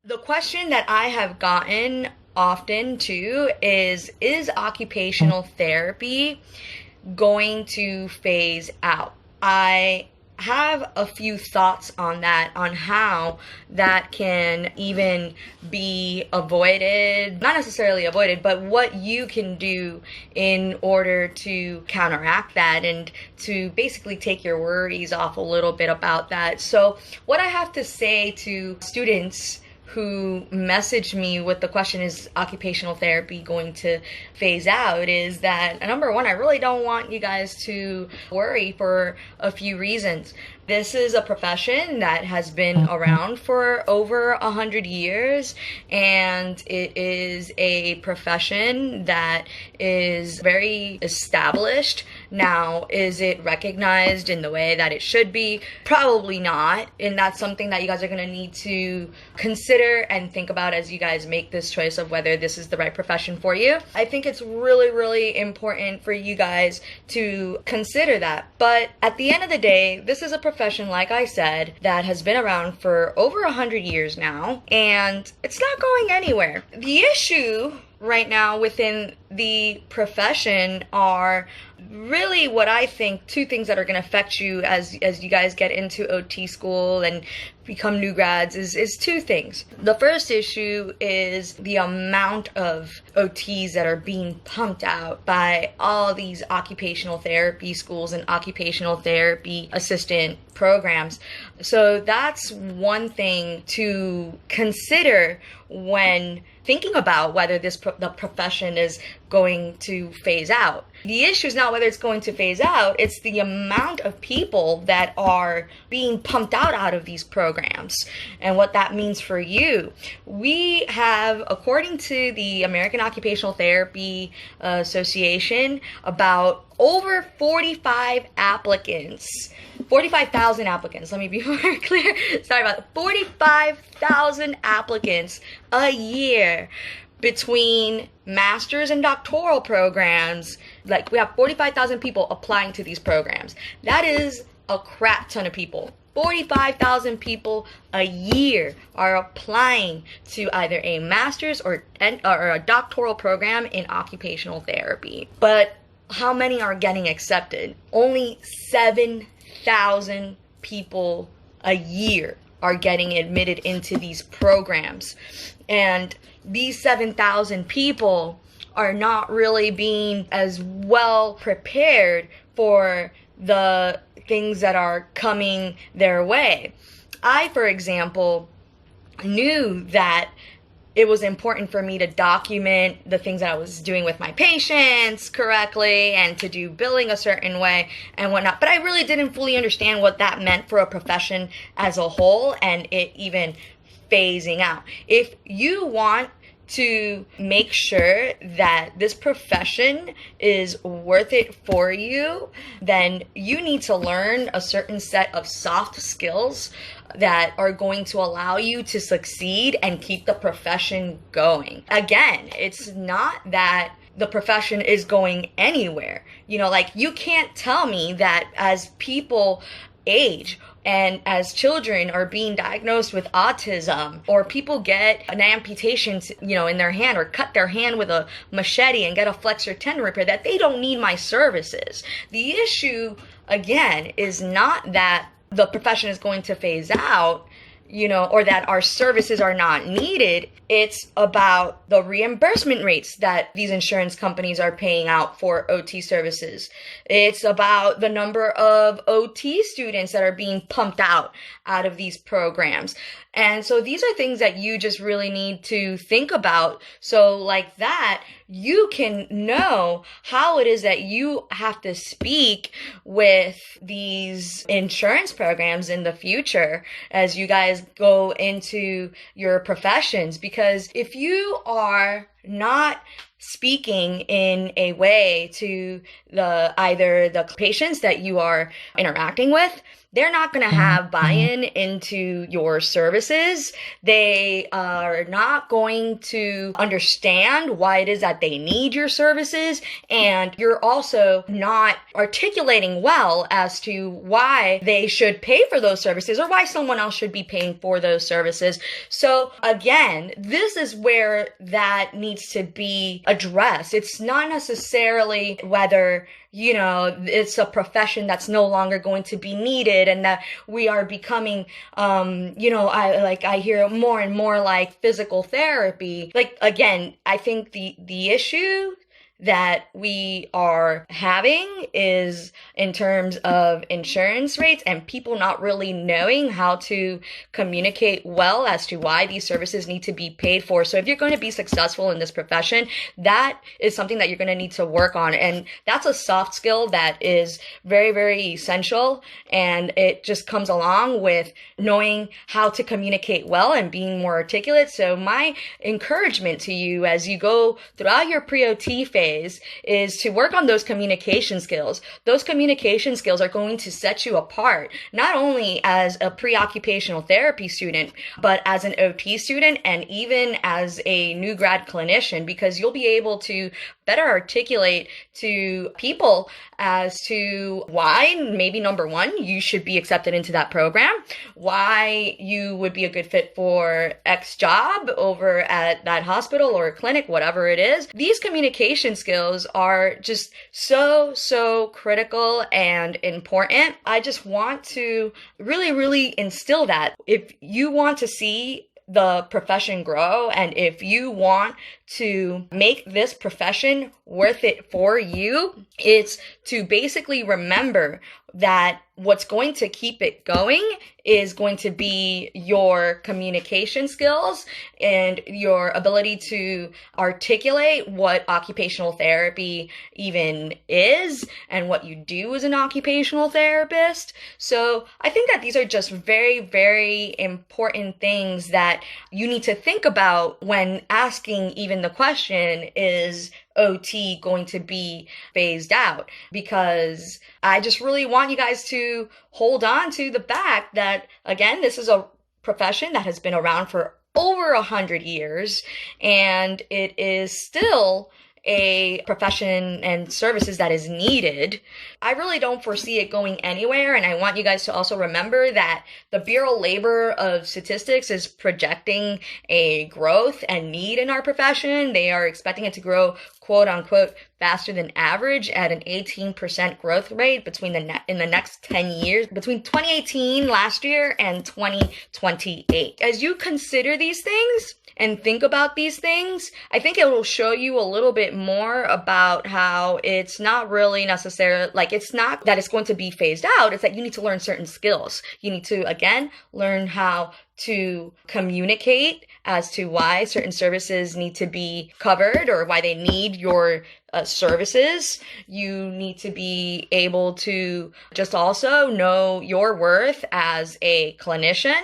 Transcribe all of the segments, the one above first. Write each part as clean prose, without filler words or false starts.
The question that I have gotten often too is occupational therapy going to phase out? I have a few thoughts on that, on how that can even be avoided, not necessarily avoided, but what you can do in order to counteract that and to basically take your worries off a little bit about that. So, what I have to say to students who messaged me with the question, is occupational therapy going to phase out, is that number one, I really don't want you guys to worry for a few reasons. This is a profession that has been around for over 100 years, and it is a profession that is very established. Now, is it recognized in the way that it should be? Probably not, and that's something that you guys are going to need to consider and think about as you guys make this choice of whether this is the right profession for you. I think it's really, really important for you guys to consider that. But at the end of the day, this is a profession, like I said, that has been around for over 100 years now, and it's not going anywhere. The issue right now within the profession are really what I think two things that are going to affect you as you guys get into OT school and become new grads is two things. The first issue is the amount of OTs that are being pumped out by all these occupational therapy schools and occupational therapy assistant programs. So that's one thing to consider when thinking about whether the profession is going to phase out. The issue is not whether it's going to phase out, it's the amount of people that are being pumped out of these programs and what that means for you. We have, according to the American Occupational Therapy Association, about over 45,000 applicants. Let me be more clear. Sorry about that. 45,000 applicants a year between master's and doctoral programs. Like, we have 45,000 people applying to these programs. That is a crap ton of people. 45,000 people a year are applying to either a master's or a doctoral program in occupational therapy. But how many are getting accepted? Only 7,000 people a year are getting admitted into these programs. And these 7,000 people are not really being as well prepared for the things that are coming their way. I, for example, knew that it was important for me to document the things that I was doing with my patients correctly and to do billing a certain way and whatnot. But I really didn't fully understand what that meant for a profession as a whole and it even phasing out. If you want to make sure that this profession is worth it for you, then you need to learn a certain set of soft skills that are going to allow you to succeed and keep the profession going. Again, it's not that the profession is going anywhere. You know, like, you can't tell me that as people age and as children are being diagnosed with autism, or people get an amputation, in their hand, or cut their hand with a machete and get a flexor tendon repair, that they don't need my services. The issue, again, is not that the profession is going to phase out, or that our services are not needed. It's about the reimbursement rates that these insurance companies are paying out for OT services. It's about the number of OT students that are being pumped out of these programs. And so these are things that you just really need to think about. So like that, you can know how it is that you have to speak with these insurance programs in the future as you guys go into your professions. Because if you are not speaking in a way to either the patients that you are interacting with they're not going to have buy-in into your services. They are not going to understand why it is that they need your services. And you're also not articulating well as to why they should pay for those services or why someone else should be paying for those services. So again, this is where that needs to be addressed. It's not necessarily whether it's a profession that's no longer going to be needed and that we are becoming, I hear more and more like physical therapy. Like, again, I think the issue that we are having is in terms of insurance rates and people not really knowing how to communicate well as to why these services need to be paid for. So if you're going to be successful in this profession, that is something that you're going to need to work on. And that's a soft skill that is very, very essential. And it just comes along with knowing how to communicate well and being more articulate. So my encouragement to you as you go throughout your pre-OT phase is to work on those communication skills. Those communication skills are going to set you apart, not only as a pre-occupational therapy student, but as an OT student and even as a new grad clinician, because you'll be able to better articulate to people as to why, maybe number one, you should be accepted into that program, why you would be a good fit for X job over at that hospital or clinic, whatever it is. These communication skills are just so critical and important. I just want to really, really instill that. If you want to see the profession grow, and if you want to make this profession worth it for you, it's to basically remember that what's going to keep it going is going to be your communication skills and your ability to articulate what occupational therapy even is and what you do as an occupational therapist. So I think that these are just very, very important things that you need to think about when asking even the question, is OT going to be phased out? Because I just really want you guys to hold on to the fact that, again, this is a profession that has been around for over 100 years, and it is still a profession and services that is needed. I really don't foresee it going anywhere, and I want you guys to also remember that the Bureau of Labor of Statistics is projecting a growth and need in our profession. They are expecting it to grow, quote unquote, faster than average at an 18% growth rate in the next 10 years, between 2018 last year and 2028. As you consider these things and think about these things, I think it will show you a little bit more about how it's not really necessarily, like, it's not that it's going to be phased out, it's that you need to learn certain skills. You need to, again, learn how to communicate as to why certain services need to be covered or why they need your services. You need to be able to just also know your worth as a clinician,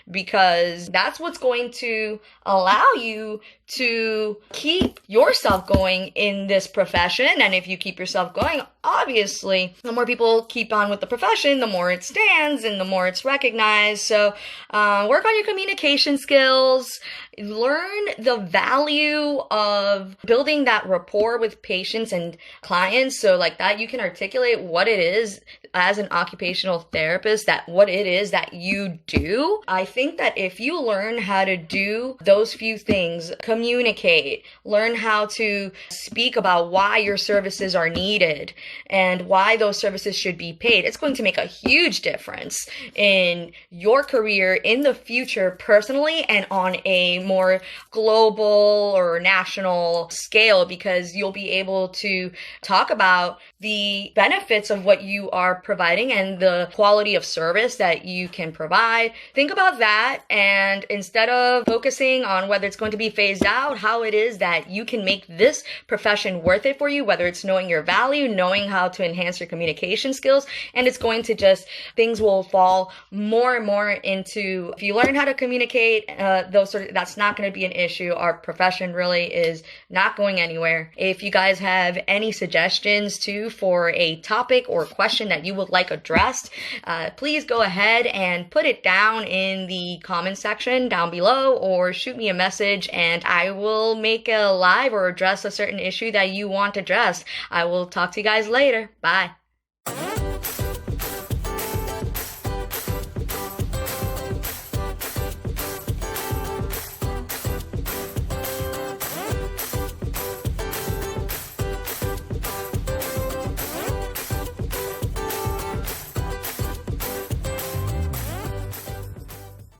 because that's what's going to allow you to keep yourself going in this profession. And if you keep yourself going, obviously, the more people keep on with the profession, the more it stands and the more it's recognized. So work on your communication skills. Learn the value of building that rapport with patients and clients, so like that you can articulate what it is as an occupational therapist, that what it is that you do. I think that if you learn how to do those few things, communicate, learn how to speak about why your services are needed and why those services should be paid, it's going to make a huge difference in your career in the future personally and on a more global or national scale, because you'll be able to talk about the benefits of what you are providing and the quality of service that you can provide. Think about that, and instead of focusing on whether it's going to be phased out, how it is that you can make this profession worth it for you, whether it's knowing your value, knowing how to enhance your communication skills, and it's going to just, things will fall more and more into, if you learn how to communicate, that's not going to be an issue. Our profession really is not going anywhere. If you guys have any suggestions too for a topic or question that you would like addressed, please go ahead and put it down in the comment section down below, or shoot me a message and I will make a live or address a certain issue that you want addressed. I will talk to you guys later. Bye.